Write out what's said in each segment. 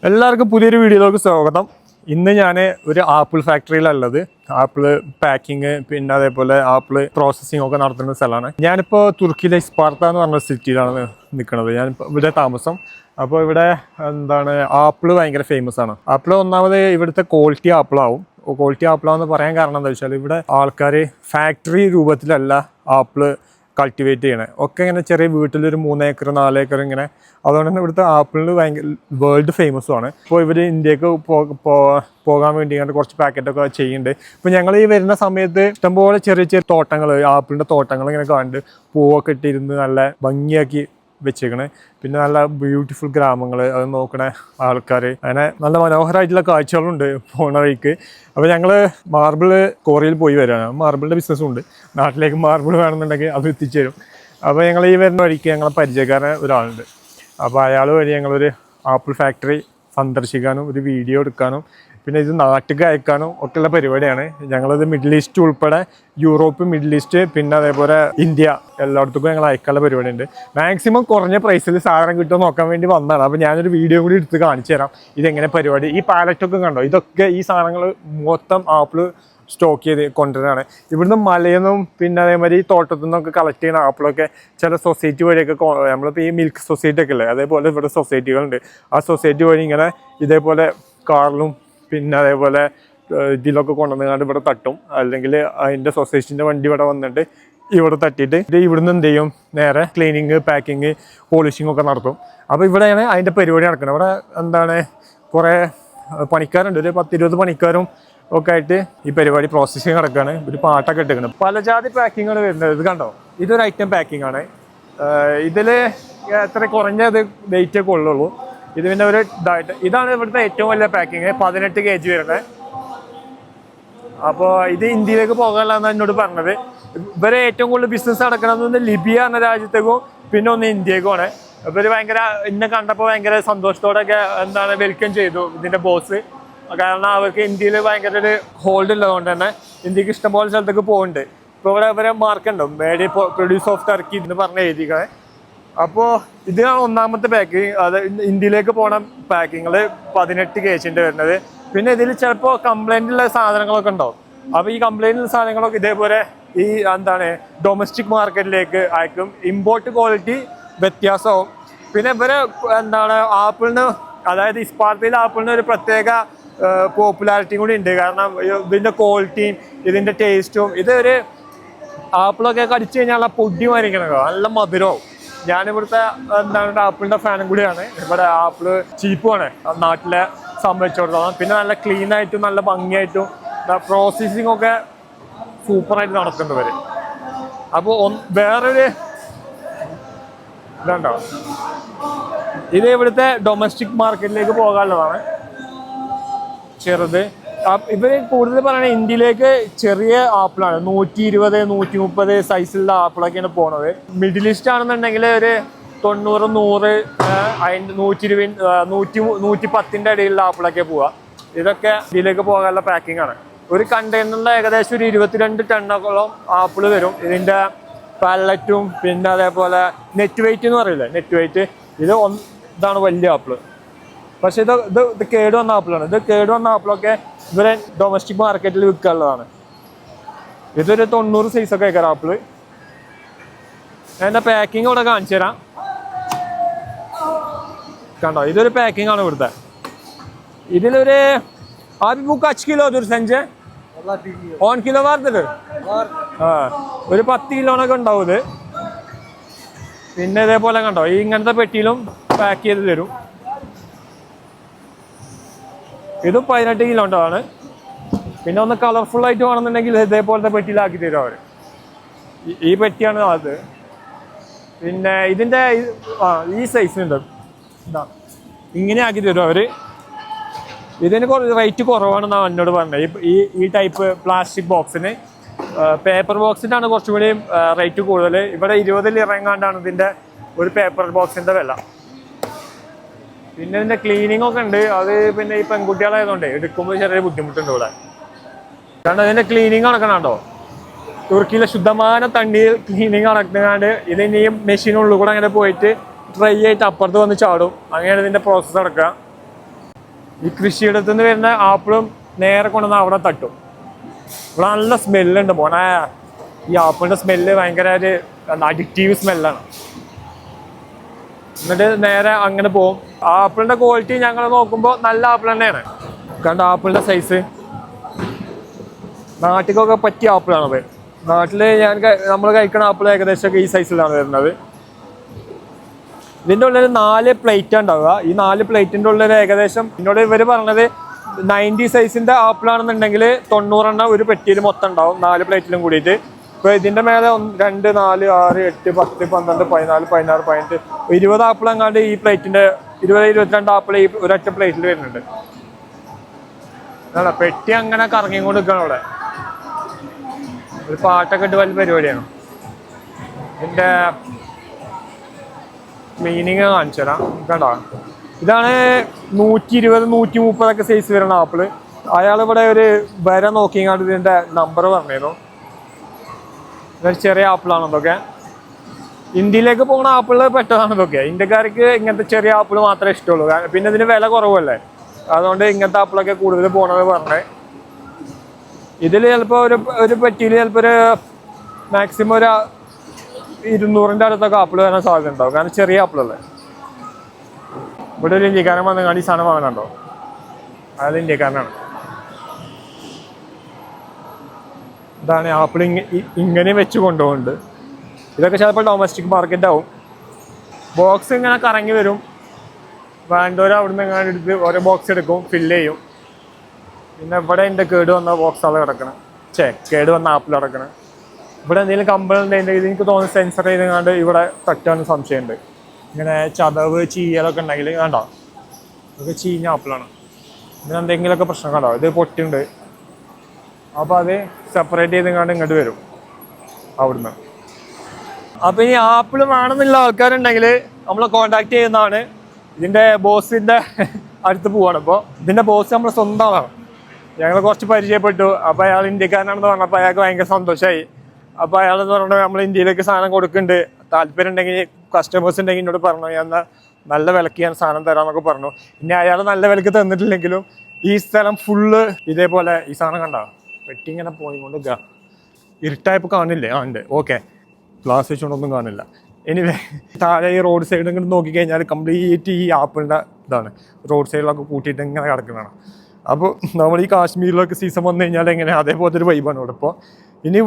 എല്ലാവർക്കും പുതിയൊരു വീഡിയോയിലേക്ക് സ്വാഗതം. ഇന്ന് ഞാൻ ഒരു ആപ്പിൾ ഫാക്ടറിയിലുള്ളത്. ആപ്പിൾ പാക്കിങ് പിന്നെ അതേപോലെ ആപ്പിൾ പ്രോസസ്സിംഗ് ഒക്കെ നടത്തുന്ന സ്ഥലമാണ്. ഞാനിപ്പോൾ തുർക്കിയിലെ ഇസ്പാർത്ത എന്ന് പറഞ്ഞ സിറ്റിയിലാണ് നിൽക്കുന്നത്. ഞാനിപ്പോൾ ഇവിടെ താമസം. അപ്പോൾ ഇവിടെ ആപ്പിൾ ഭയങ്കര ഫേമസ് ആണ്. ആപ്പിൾ ഒന്നാമത് ഇവിടുത്തെ ക്വാളിറ്റി ആപ്പിളാവും. ക്വാളിറ്റി ആപ്പിളാന്ന് പറയാൻ കാരണം എന്താ വെച്ചാൽ ഇവിടെ ആൾക്കാർ ഫാക്ടറി രൂപത്തിലല്ല ആപ്പിൾ കൾട്ടിവേറ്റ് ചെയ്യണേ. ഒക്കെ ഇങ്ങനെ ചെറിയ വീട്ടിലൊരു 3 ഏക്കർ 4 ഏക്കർ ഇങ്ങനെ. അതുകൊണ്ട് തന്നെ ഇവിടുത്തെ ആപ്പിളിന് ഭയങ്കര വേൾഡ് ഫേമസും ആണ്. ഇപ്പോൾ ഇവർ ഇന്ത്യക്ക് പോകാൻ വേണ്ടി കുറച്ച് പാക്കറ്റൊക്കെ ചെയ്യുന്നുണ്ട്. ഇപ്പോൾ ഞങ്ങൾ ഈ വരുന്ന സമയത്ത് ഇഷ്ടംപോലെ ചെറിയ ചെറിയ തോട്ടങ്ങൾ, ആപ്പിളിൻ്റെ തോട്ടങ്ങൾ ഇങ്ങനെ കണ്ട് പൂവൊക്കെ ഇട്ടിരുന്ന് നല്ല ഭംഗിയാക്കി വെച്ചേക്കണേ. പിന്നെ നല്ല ബ്യൂട്ടിഫുൾ ഗ്രാമങ്ങൾ, അത് നോക്കണ ആൾക്കാർ, അങ്ങനെ നല്ല മനോഹരമായിട്ടുള്ള കാഴ്ചകളുണ്ട് പോണ വഴിക്ക്. അപ്പോൾ ഞങ്ങൾ മാർബിൾ ക്വാറിയിൽ പോയി വരികയാണ്. മാർബിളിൻ്റെ ബിസിനസ്സും ഉണ്ട്. നാട്ടിലേക്ക് മാർബിൾ വേണമെന്നുണ്ടെങ്കിൽ അത് എത്തിച്ചേരും. അപ്പോൾ ഞങ്ങൾ ഈ വരുന്ന വഴിക്ക് ഞങ്ങളെ പരിചയക്കാരൻ ഒരാളുണ്ട്. അപ്പോൾ അയാൾ വഴി ഞങ്ങളൊരു ആപ്പിൾ ഫാക്ടറി സന്ദർശിക്കാനും ഒരു വീഡിയോ എടുക്കാനും പിന്നെ ഇത് നാട്ടിലേക്ക് അയക്കാനും ഒക്കെയുള്ള പരിപാടിയാണ്. ഞങ്ങളത് മിഡിൽ ഈസ്റ്റ് ഉൾപ്പെടെ യൂറോപ്പ്, മിഡിൽ ഈസ്റ്റ്, പിന്നെ അതേപോലെ ഇന്ത്യ എല്ലായിടത്തേക്കും ഞങ്ങൾ അയക്കാനുള്ള പരിപാടിയുണ്ട്. മാക്സിമം കുറഞ്ഞ പ്രൈസിൽ സാധനം കിട്ടുമോ നോക്കാൻ വേണ്ടി വന്നതാണ്. അപ്പോൾ ഞാനൊരു വീഡിയോ കൂടി എടുത്ത് കാണിച്ചു തരാം ഇതെങ്ങനെ പരിപാടി. ഈ പാലറ്റൊക്കെ കണ്ടോ, ഇതൊക്കെ ഈ സാധനങ്ങൾ മൊത്തം ആപ്പിൾ സ്റ്റോക്ക് ചെയ്ത് കൊണ്ടുവരാണ്. ഇവിടുന്ന് മലയെന്നും പിന്നെ അതേമാതിരി ഈ തോട്ടത്തിൽ നിന്നൊക്കെ കളക്ട് ചെയ്യുന്ന ആപ്പിളൊക്കെ ചില സൊസൈറ്റി വഴിയൊക്കെ, നമ്മളിപ്പോൾ ഈ മിൽക്ക് സൊസൈറ്റി ഒക്കെ അല്ലേ, അതേപോലെ ഇവിടെ സൊസൈറ്റികളുണ്ട്. ആ സൊസൈറ്റി വഴി ഇങ്ങനെ ഇതേപോലെ കാറിലും പിന്നെ അതേപോലെ ഇതിലൊക്കെ കൊണ്ടുവന്നുകൊണ്ട് ഇവിടെ തട്ടും. അല്ലെങ്കിൽ അതിൻ്റെ സൊസൈറ്റീൻ്റെ വണ്ടി ഇവിടെ വന്നിട്ട് ഇവിടെ തട്ടിയിട്ട് ഇത് ഇവിടുന്ന് എന്ത് ചെയ്യും, നേരെ ക്ലീനിങ്, പാക്കിങ്, പോളിഷിംഗ് ഒക്കെ നടത്തും. അപ്പോൾ ഇവിടെയാണ് അതിൻ്റെ പരിപാടി നടക്കുന്നത്. ഇവിടെ കുറേ പണിക്കാരുണ്ട്, ഒരു 10-20 പണിക്കാരും ഒക്കെ ആയിട്ട് ഈ പരിപാടി പ്രോസസ്സിങ് നടക്കുകയാണ്. ഒരു പാട്ടൊക്കെ ഇട്ടിരിക്കുന്നത്. പല ജാതി പാക്കിങ്ങാണ് വരുന്നത്. ഇത് കണ്ടോ, ഇതൊരു ഐറ്റം പാക്കിംഗ് ആണ്. ഇതിൽ എത്ര കുറഞ്ഞത് വെയിറ്റ് ഒക്കെ ഉള്ളുള്ളൂ. ഇത് പിന്നെ ഒരു ഇതാണ് ഇവിടുത്തെ ഏറ്റവും വലിയ പാക്കിങ്, 18 kg വരുന്നത്. അപ്പോൾ ഇത് ഇന്ത്യയിലേക്ക് പോകാനുള്ളതെന്ന് എന്നോട് പറഞ്ഞത്. ഇവരെ ഏറ്റവും കൂടുതൽ ബിസിനസ് നടക്കണമെന്ന് ലിബിയ എന്ന രാജ്യത്തേക്കും പിന്നെ ഒന്ന് ഇന്ത്യക്കുമാണ്. ഇവർ ഭയങ്കര എന്നെ കണ്ടപ്പോൾ ഭയങ്കര സന്തോഷത്തോടെയൊക്കെ വെൽക്കം ചെയ്തു ഇതിൻ്റെ ബോസ്. കാരണം അവർക്ക് ഇന്ത്യയിൽ ഭയങ്കര ഒരു ഹോൾഡ് ഉള്ളതുകൊണ്ട് തന്നെ ഇന്ത്യക്ക് ഇഷ്ടംപോലെ സ്ഥലത്തേക്ക് പോകുന്നുണ്ട്. ഇപ്പോൾ ഇവിടെ ഇവരെ മാർക്കുണ്ടോ, മേഡ് പ്രൊഡ്യൂസ് ഓഫ് ടർക്കി എന്ന് പറഞ്ഞ് എഴുതിക്കണേ. അപ്പോൾ ഇത് ഒന്നാമത്തെ പാക്കിങ്. അത് ഇന്ത്യയിലേക്ക് പോണ പാക്കിങ്ങൾ 18 kg വരുന്നത്. പിന്നെ ഇതിൽ ചിലപ്പോൾ കംപ്ലൈൻറ്റുള്ള സാധനങ്ങളൊക്കെ ഉണ്ടാവും. അപ്പോൾ ഈ കംപ്ലൈൻറ്റുള്ള സാധനങ്ങളൊക്കെ ഇതേപോലെ ഈ ഡൊമസ്റ്റിക് മാർക്കറ്റിലേക്ക് അയക്കും. ഇമ്പോർട്ട് ക്വാളിറ്റി വ്യത്യാസമാവും. പിന്നെ ഇവരെ ആപ്പിളിന്, അതായത് ഇസ്പാർത്തയിൽ ആപ്പിളിന് ഒരു പ്രത്യേക പോപ്പുലാരിറ്റിയും കൂടി ഉണ്ട്. കാരണം ഇതിൻ്റെ ക്വാളിറ്റിയും ഇതിൻ്റെ ടേസ്റ്റും. ഇതൊരു ആപ്പിളൊക്കെ കടിച്ചു കഴിഞ്ഞാൽ പൊടി മാറിക്കണോ, നല്ല മധുരവും. ഞാനിവിടുത്തെ ആപ്പിളിൻ്റെ ഫാനും കൂടിയാണ്. ഇവിടെ ആപ്പിള് ചീപ്പുമാണ് നാട്ടിലെ സംബന്ധിച്ചിടത്തോളം. പിന്നെ നല്ല ക്ലീനായിട്ടും നല്ല ഭംഗിയായിട്ടും പ്രോസസ്സിങ് ഒക്കെ സൂപ്പറായിട്ട് നടത്തുന്നവർ. അപ്പോൾ വേറൊരു ഇതുണ്ടോ, ഇത് ഇവിടുത്തെ ഡൊമസ്റ്റിക് മാർക്കറ്റിലേക്ക് പോകാനുള്ളതാണ്. ചെറുത് ഇവർ കൂടുതൽ പറയുന്നത് ഇന്ത്യയിലേക്ക് ചെറിയ ആപ്പിളാണ്. 120, 130 സൈസിലുള്ള ആപ്പിളൊക്കെയാണ് പോണത്. മിഡിൽ ഈസ്റ്റ് ആണെന്നുണ്ടെങ്കിൽ ഒരു 90, 100, 120, 110 ഇടയിലുള്ള ആപ്പിളൊക്കെ പോവുക. ഇതൊക്കെ ഇതിലേക്ക് പോകാനുള്ള പാക്കിംഗ് ആണ്. ഒരു കണ്ടെയ്നറിൽ ഏകദേശം ഒരു 22 ടണ്ണോളം ആപ്പിൾ വരും. ഇതിൻ്റെ പാലറ്റും പിന്നെ അതേപോലെ നെറ്റ് വെയിറ്റ് എന്ന് പറയില്ലേ, നെറ്റ് വെയിറ്റ്. ഇതാണ് വലിയ ആപ്പിള്. പക്ഷെ ഇത് കേടുവന്ന ആപ്പിളാണ്. ഇത് കേടുവന്ന ആപ്പിളൊക്കെ ഇവരെ ഡൊമസ്റ്റിക് മാർക്കറ്റിൽ വിൽക്കാനുള്ളതാണ്. ഇതൊരു 90 സൈസൊക്കെ ആയിക്കാരം ആപ്പിള്. എൻ്റെ പാക്കിങ് ഇവിടെ കാണിച്ചു തരാം. കണ്ടോ, ഇതൊരു പാക്കിംഗ് ആണ് ഇവിടുത്തെ. ഇതിലൊരു काच किलो दूर संजय 1 किलो വാർത്തത് ഒരു 10 കിലോനൊക്കെ ഉണ്ടാവും ഇത്. പിന്നെ ഇതേപോലെ കണ്ടോ, ഈ ഇങ്ങനത്തെ പെട്ടിയിലും പാക്ക് ചെയ്ത് തരും. ഇതും 18 കിലോ ഉണ്ടാവാണ്. പിന്നെ ഒന്ന് കളർഫുൾ ആയിട്ട് വേണമെന്നുണ്ടെങ്കിൽ ഇതേപോലത്തെ പെട്ടിയിലാക്കി തരും അവർ. ഈ പെട്ടിയാണ് അത്. പിന്നെ ഇതിൻ്റെ ഈ സൈസിനുണ്ട്, ഇങ്ങനെ ആക്കി തരും അവർ. ഇതിന് റേറ്റ് കുറവാണെന്നാണ് എന്നോട് പറഞ്ഞത്. ഈ ടൈപ്പ് പ്ലാസ്റ്റിക് ബോക്സിന്. പേപ്പർ ബോക്സിനാണ് കുറച്ചും കൂടി റേറ്റ് കൂടുതൽ. ഇവിടെ 20 ഇറങ്ങാണ്ടാണ് ഇതിൻ്റെ ഒരു പേപ്പർ ബോക്സിൻ്റെ വില. പിന്നെ ഇതിൻ്റെ ക്ലീനിങ് ഒക്കെ ഉണ്ട്. അത് പിന്നെ ഈ പെൺകുട്ടികളായതുകൊണ്ട് എടുക്കുമ്പോൾ ചെറിയ ബുദ്ധിമുട്ടുണ്ട് ഇവിടെ. കാരണം ഇതിൻ്റെ ക്ലീനിങ് നടക്കണോ, തുർക്കിയിലെ ശുദ്ധമായ തണ്ണീർ ക്ലീനിങ് നടക്കുന്നാണ്ട് ഇതിന് ഈ മെഷീനുള്ളിൽ കൂടെ അങ്ങനെ പോയിട്ട് ഡ്രൈ ആയിട്ട് അപ്പുറത്ത് വന്ന് ചാടും. അങ്ങനെയാണ് ഇതിൻ്റെ പ്രോസസ്സ് നടക്കുക. ഈ കൃഷിയിടത്തു നിന്ന് വരുന്ന ആപ്പിളും നേരെ കൊണ്ടുവന്ന് അവിടെ തട്ടും. ഇവിടെ നല്ല സ്മെല്ലുണ്ട് പോണേ. ഈ ആപ്പിളിൻ്റെ സ്മെല്ല് ഭയങ്കര ഒരു അഡിക്റ്റീവ് സ്മെല്ലാണ്. എന്നിട്ട് നേരെ അങ്ങനെ പോകും. ആപ്പിളിൻ്റെ ക്വാളിറ്റി ഞങ്ങൾ നോക്കുമ്പോൾ നല്ല ആപ്പിൾ തന്നെയാണ്. കണ്ട ആപ്പിളിൻ്റെ സൈസ് നാട്ടിലൊക്കെ പറ്റിയ ആപ്പിളാണത്. നാട്ടിൽ നമ്മൾ കഴിക്കുന്ന ആപ്പിൾ ഏകദേശമൊക്കെ ഈ സൈസിലാണ് വരുന്നത്. ഇതിൻ്റെ ഉള്ളിൽ 4 പ്ലേറ്റ് ഉണ്ടാവുക. ഈ 4 പ്ലേറ്റിൻ്റെ ഉള്ളിൽ ഏകദേശം എന്നോട് ഇവർ പറഞ്ഞത് 90 സൈസിൻ്റെ ആപ്പിളാണെന്നുണ്ടെങ്കിൽ 90 എണ്ണം ഒരു പെട്ടിയിൽ മൊത്തം ഉണ്ടാവും 4 പ്ലേറ്റിലും കൂടിയിട്ട്. ഇപ്പോൾ ഇതിൻ്റെ മേലെ 2, 4, 6, 8, 10, 12, 14, 16, 18, 20 ആപ്പിൾ എങ്ങാണ്ട് ഈ പ്ലേറ്റിൻ്റെ 20-22 ആപ്പിൾ ഈ ഒരൊറ്റ പ്ലേറ്റിൽ വരുന്നുണ്ട്. അല്ല പെട്ടി അങ്ങനെ കറങ്ങിക്കൊണ്ട് നിൽക്കണം. അവിടെ ഒരു പാട്ടൊക്കെ ഇട്ട് വലിയ പരിപാടിയാണ്. ഇതിൻ്റെ മീനിങ് കാണിച്ചു തരാം. കണ്ടോ, ഇതാണ് 120, 130 സൈസ് വരുന്ന ആപ്പിള്. അയാൾ ഇവിടെ ഒരു വര നോക്കിങ്ങാണ്ട് ഇതിൻ്റെ നമ്പർ പറഞ്ഞിരുന്നു. ഇതൊരു ചെറിയ ആപ്പിളാണ് ഇതൊക്കെ. ഇന്ത്യയിലേക്ക് പോകുന്ന ആപ്പിള് പെട്ടതാണ് ഇതൊക്കെ. ഇന്ത്യക്കാർക്ക് ഇങ്ങനത്തെ ചെറിയ ആപ്പിൾ മാത്രമേ ഇഷ്ടമുള്ളൂ. പിന്നെ ഇതിന് വില കുറവല്ലേ, അതുകൊണ്ട് ഇങ്ങനത്തെ ആപ്പിളൊക്കെ കൂടുതൽ പോകണത് പറഞ്ഞത്. ഇതിൽ ചിലപ്പോൾ ഒരു പെട്ടിയിൽ ചിലപ്പോൾ ഒരു മാക്സിമം ഒരു 200-ൻ്റെ അടുത്തൊക്കെ ആപ്പിൾ വരാൻ സാധ്യത ഉണ്ടാവും. കാരണം ചെറിയ ആപ്പിളല്ലേ. ഇവിടെ ഒരു ഇന്ത്യക്കാരൻ വന്ന് കാണി സാധനം വാങ്ങാനുണ്ടോ, അയാൾ ഇന്ത്യക്കാരനാണ്. ഇതാണ് ആപ്പിൾ ഇങ്ങനെ വെച്ച് കൊണ്ടുപോകുന്നുണ്ട്. ഇതൊക്കെ ചിലപ്പോൾ ഡൊമസ്റ്റിക് മാർക്കറ്റ് ആവും. ബോക്സ് ഇങ്ങനെ കറങ്ങി വരും. വേണ്ടവർ അവിടെ നിന്ന് ഇങ്ങനെ എടുത്ത് ഓരോ ബോക്സ് എടുക്കും, ഫില്ല് ചെയ്യും. പിന്നെ ഇവിടെ എൻ്റെ കേട് വന്ന ബോക്സാണ് കിടക്കണം. കേട് വന്ന ആപ്പിൾ കിടക്കണം. ഇവിടെ എന്തെങ്കിലും കംപ്ലൈൻറ്റ് ഉണ്ടെങ്കിൽ എനിക്ക് തോന്നുന്നു സെൻസർ ചെയ്തങ്ങാണ്ട് ഇവിടെ തട്ടാന്ന് സംശയമുണ്ട്. ഇങ്ങനെ ചതവ് ചീയലൊക്കെ ഉണ്ടെങ്കിൽ വേണ്ട, ഇതൊക്കെ ചീഞ്ഞ ആപ്പിളാണ്. ഇതിന് എന്തെങ്കിലുമൊക്കെ പ്രശ്നം കണ്ടോ, ഇത് പൊട്ടുണ്ട്. അപ്പോൾ അത് സെപ്പറേറ്റ് ചെയ്തങ്ങാണ്ട് ഇങ്ങോട്ട് വരും അവിടുന്ന്. അപ്പോൾ ഇനി ആപ്പിൾ വേണമെന്നുള്ള ആൾക്കാരുണ്ടെങ്കിൽ നമ്മളെ കോൺടാക്ട് ചെയ്യുന്നതാണ്. ഇതിൻ്റെ ബോസിൻ്റെ അടുത്ത് പോവാണ്. ഇപ്പോൾ ഇതിൻ്റെ ബോസ് നമ്മളെ സ്വന്തമാണ്. ഞങ്ങൾ കുറച്ച് പരിചയപ്പെട്ടു. അപ്പോൾ അയാൾ ഇന്ത്യക്കാരനാണെന്ന് പറഞ്ഞപ്പോൾ അയാൾക്ക് ഭയങ്കര സന്തോഷമായി. അപ്പോൾ അയാളെന്ന് പറഞ്ഞാൽ നമ്മൾ ഇന്ത്യയിലേക്ക് സാധനം കൊടുക്കുന്നുണ്ട്, താല്പര്യം ഉണ്ടെങ്കിൽ കസ്റ്റമേഴ്സ് ഉണ്ടെങ്കിൽ എന്നോട് പറഞ്ഞു, ഞാൻ നല്ല വിലക്ക് ഞാൻ സാധനം തരാമെന്നൊക്കെ പറഞ്ഞു. ഇനി അയാൾ നല്ല വിലക്ക് തന്നിട്ടില്ലെങ്കിലും ഈ സ്ഥലം ഫുള്ള് ഇതേപോലെ ഈ സാധനം കണ്ടോ വെട്ടി ഇങ്ങനെ പോയിക്കൊണ്ട് ഇരുട്ടായപ്പോൾ കാണില്ലേ? ആ ഉണ്ട്, ഓക്കെ. ഗ്ലാസ് വെച്ചുകൊണ്ടൊന്നും കാണില്ല. എനിവേ താഴെ ഈ റോഡ് സൈഡ് ഇങ്ങോട്ട് നോക്കിക്കഴിഞ്ഞാൽ കംപ്ലീറ്റ് ഈ ആപ്പിളിൻ്റെ ഇതാണ്. റോഡ് സൈഡിലൊക്കെ കൂട്ടിയിട്ട് ഇങ്ങനെ കിടക്കുന്നതാണ്. അപ്പോൾ നമ്മൾ ഈ കാശ്മീരിലൊക്കെ സീസൺ വന്നു കഴിഞ്ഞാൽ എങ്ങനെ അതേപോലത്തെ ഒരു വൈബാണ് ഇവിടെ. ഇപ്പോൾ ഇനി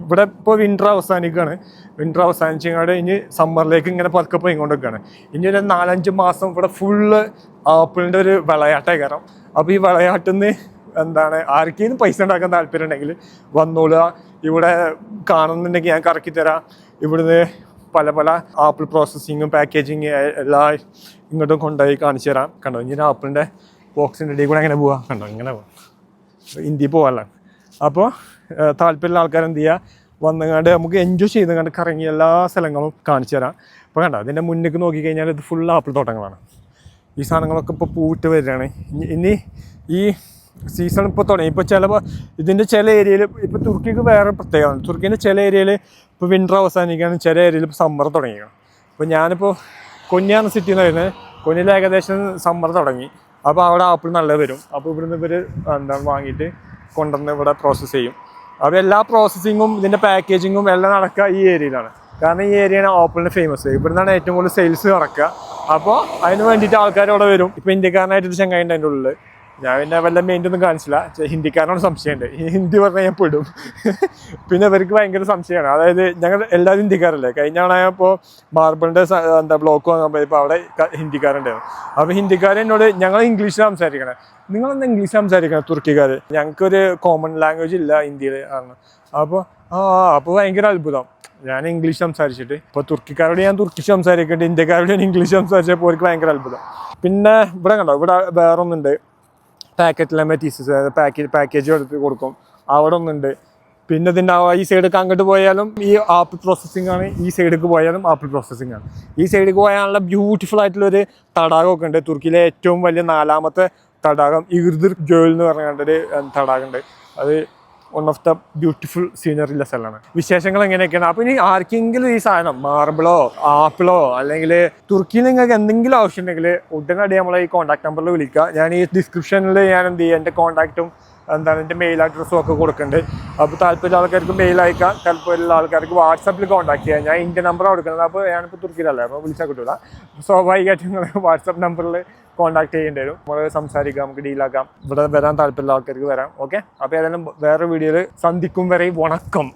ഇവിടെ ഇപ്പോൾ വിൻ്റർ അവസാനിക്കുകയാണ്. വിൻ്റർ അവസാനിച്ചങ്ങാണ്ട് ഇനി സമ്മറിലേക്ക് ഇങ്ങനെ പതുക്കെ പോയിക്കൊണ്ടിരിക്കുകയാണ്. ഇനി ഒരു 4-5 മാസം ഇവിടെ ഫുള്ള് ആപ്പിളിൻ്റെ ഒരു വിളയാട്ടേ കയറാം. അപ്പോൾ ഈ വിളയാട്ടിൽ നിന്ന് ആർക്കെങ്കിലും പൈസ ഉണ്ടാക്കാൻ താല്പര്യം ഉണ്ടെങ്കിൽ വന്നോളുക. ഇവിടെ കാണുന്നുണ്ടെങ്കിൽ ഞാൻ കറക്കി തരാം. ഇവിടുന്ന് പല ആപ്പിൾ പ്രോസസ്സിങ്ങും പാക്കേജിങ് എല്ലാം ഇങ്ങോട്ടും കൊണ്ടുപോയി കാണിച്ചു തരാം. കണ്ടോ, ഇനി ആപ്പിളിൻ്റെ ബോക്സിൻ്റെ ഇടയിൽ കൂടെ എങ്ങനെ പോവാം, കണ്ടോ ഇങ്ങനെ പോവാം. ഇന്ത്യയിൽ പോകാമല്ലോ. അപ്പോൾ താല്പര്യമുള്ള ആൾക്കാർ എന്ത് ചെയ്യുക, വന്നുകൊണ്ട് നമുക്ക് എൻജോയ് ചെയ്തുകൊണ്ട് കറങ്ങി എല്ലാ സ്ഥലങ്ങളും കാണിച്ചു തരാം. അപ്പോൾ കണ്ടോ, അതിൻ്റെ മുന്നിലേക്ക് നോക്കിക്കഴിഞ്ഞാൽ ഇത് ഫുൾ ആപ്പിൾ തോട്ടങ്ങളാണ്. ഈ സാധനങ്ങളൊക്കെ ഇപ്പോൾ പൂവിട്ട് വരികയാണ്. ഇനി ഈ സീസൺ ഇപ്പോൾ തുടങ്ങി. ഇപ്പോൾ ഇതിൻ്റെ ചില ഏരിയയിൽ ഇപ്പോൾ തുർക്കിക്ക് വേറെ പ്രത്യേകമാണ്. തുർക്കീൻ്റെ ചില ഏരിയയിൽ ഇപ്പോൾ വിൻ്റർ അവസാനിക്കുകയാണ്, ചില ഏരിയയിൽ ഇപ്പോൾ സമ്മർ തുടങ്ങിയാണ്. ഇപ്പോൾ ഞാനിപ്പോൾ കൊന്യാണ് സിറ്റി എന്ന് പറയുന്നത്. കൊന്നിയിൽ ഏകദേശം സമ്മർ തുടങ്ങി. അപ്പോൾ അവിടെ ആപ്പിൾ നല്ല വരും. അപ്പോൾ ഇവിടുന്ന് ഇവർ വാങ്ങിയിട്ട് കൊണ്ടുവന്ന് ഇവിടെ പ്രോസസ്സ് ചെയ്യും. അപ്പോൾ എല്ലാ പ്രോസസ്സിങ്ങും ഇതിൻ്റെ പാക്കേജിങ്ങും എല്ലാം നടക്കുക ഈ ഏരിയയിലാണ്. കാരണം ഈ ഏരിയയാണ് ആപ്പിളിന് ഫേമസ്. ഇവിടെ നിന്നാണ് ഏറ്റവും കൂടുതൽ സെയിൽസ് നടക്കുക. അപ്പോൾ അതിന് വേണ്ടിയിട്ട് ആൾക്കാർ അവിടെ വരും. ഇപ്പോൾ ഇന്ത്യക്കാരനായിട്ടൊരു ചങ്ങായിണ്ട് അതിൻ്റെ ഉള്ളിൽ. ഞാൻ പിന്നെ വല്ല മെയിൻ്റൊന്നും കാണിച്ചില്ല. ഹിന്ദിക്കാരനോട് സംശയമുണ്ട്. ഹിന്ദി പറഞ്ഞാൽ ഞാൻ പെടും. പിന്നെ ഇവർക്ക് ഭയങ്കര സംശയമാണ്. അതായത് ഞങ്ങൾ എല്ലാവരും ഹിന്ദിക്കാരല്ലേ. കഴിഞ്ഞ ഇപ്പോൾ മാർബിളിൻ്റെ ബ്ലോക്ക് വാങ്ങുമ്പോൾ ഇപ്പോൾ അവിടെ ഹിന്ദിക്കാരുണ്ടായിരുന്നു. അപ്പോൾ ഹിന്ദിക്കാരൻ എന്നോട് ഞങ്ങൾ ഇംഗ്ലീഷിൽ സംസാരിക്കണേ. നിങ്ങളെന്താ ഇംഗ്ലീഷ് സംസാരിക്കണം തുർക്കിക്കാർ? ഞങ്ങൾക്കൊരു കോമൺ ലാംഗ്വേജ് ഇല്ല ഇന്ത്യയിൽ ആണ്. അപ്പോൾ ഭയങ്കര അത്ഭുതം. ഞാൻ ഇംഗ്ലീഷ് സംസാരിച്ചിട്ട് ഇപ്പോൾ തുർക്കിക്കാരോട് ഞാൻ തുർക്കിഷ് സംസാരിക്കട്ടെ, ഇന്ത്യക്കാരോട് ഞാൻ ഇംഗ്ലീഷ് സംസാരിച്ചപ്പോൾ അവർക്ക് ഭയങ്കര അത്ഭുതം. പിന്നെ ഇവിടെ കണ്ടോ, ഇവിടെ വേറെ ഒന്നുണ്ട്. പാക്കറ്റിലെ ടീസസ് പാക്കേജ് എടുത്ത് കൊടുക്കും. അവിടെ ഒന്നുണ്ട്. പിന്നെ ഇതിൻ്റെ ഈ സൈഡിലേക്ക് അങ്ങോട്ട് പോയാലും ഈ ആപ്പിൾ പ്രോസസ്സിംഗ് ആണ്, ഈ സൈഡിലേക്ക് പോയാലും ആപ്പിൾ പ്രോസസ്സിംഗ് ആണ്. ഈ സൈഡിലേക്ക് പോയാലുള്ള ബ്യൂട്ടിഫുൾ ആയിട്ടുള്ളൊരു തടാകമൊക്കെ ഉണ്ട്. തുർക്കിയിലെ ഏറ്റവും വലിയ 4ാമത്തെ തടാകം ഇർദിർ ഗേൾ എന്ന് പറഞ്ഞിട്ടൊരു തടാകമുണ്ട്. അത് വൺ ഓഫ് ദ ബ്യൂട്ടിഫുൾ സീനറിയുള്ള സ്ഥലമാണ്. വിശേഷങ്ങൾ എങ്ങനെയൊക്കെയാണ്? അപ്പോൾ ഇനി ആർക്കെങ്കിലും ഈ സാധനം മാർബിളോ ആപ്പിളോ അല്ലെങ്കിൽ തുർക്കിയിൽ നിങ്ങൾക്ക് എന്തെങ്കിലും ആവശ്യം ഉണ്ടെങ്കിൽ ഉടനടി നമ്മളെ ഈ കോൺടാക്ട് നമ്പറിൽ വിളിക്കുക. ഞാൻ ഈ ഡിസ്ക്രിപ്ഷനിൽ ഞാൻ എന്ത് ചെയ്യുക, എൻ്റെ കോൺടാക്റ്റും എൻ്റെ മെയിൽ അഡ്രസ്സും ഒക്കെ കൊടുക്കുന്നുണ്ട്. അപ്പോൾ താല്പര്യമുള്ള ആൾക്കാർക്ക് മെയിൽ അയക്കാം, താല്പര്യമുള്ള ആൾക്കാർക്ക് വാട്സാപ്പിൽ കോൺടാക്ട് ചെയ്യാം. ഞാൻ ഇന്ത്യൻ നമ്പറാണ് കൊടുക്കുന്നത്. അപ്പോൾ ഞാനിപ്പോൾ തുർക്കിയിലല്ലേ, അപ്പോൾ വിളിച്ചാൽ കിട്ടില്ല. സ്വാഭാവികമായിട്ടും നിങ്ങൾ വാട്സാപ്പ് നമ്പറിൽ കോൺടാക്ട് ചെയ്യേണ്ടി വരും. നമ്മൾ സംസാരിക്കാം, നമുക്ക് ഡീലാക്കാം. ഇവിടെ വരാൻ താല്പര്യമുള്ള ആൾക്കാർക്ക് വരാം. ഓക്കെ, അപ്പോൾ ഏതായാലും വേറെ വീഡിയോയിൽ സന്ധിക്കും വരെ വണക്കം.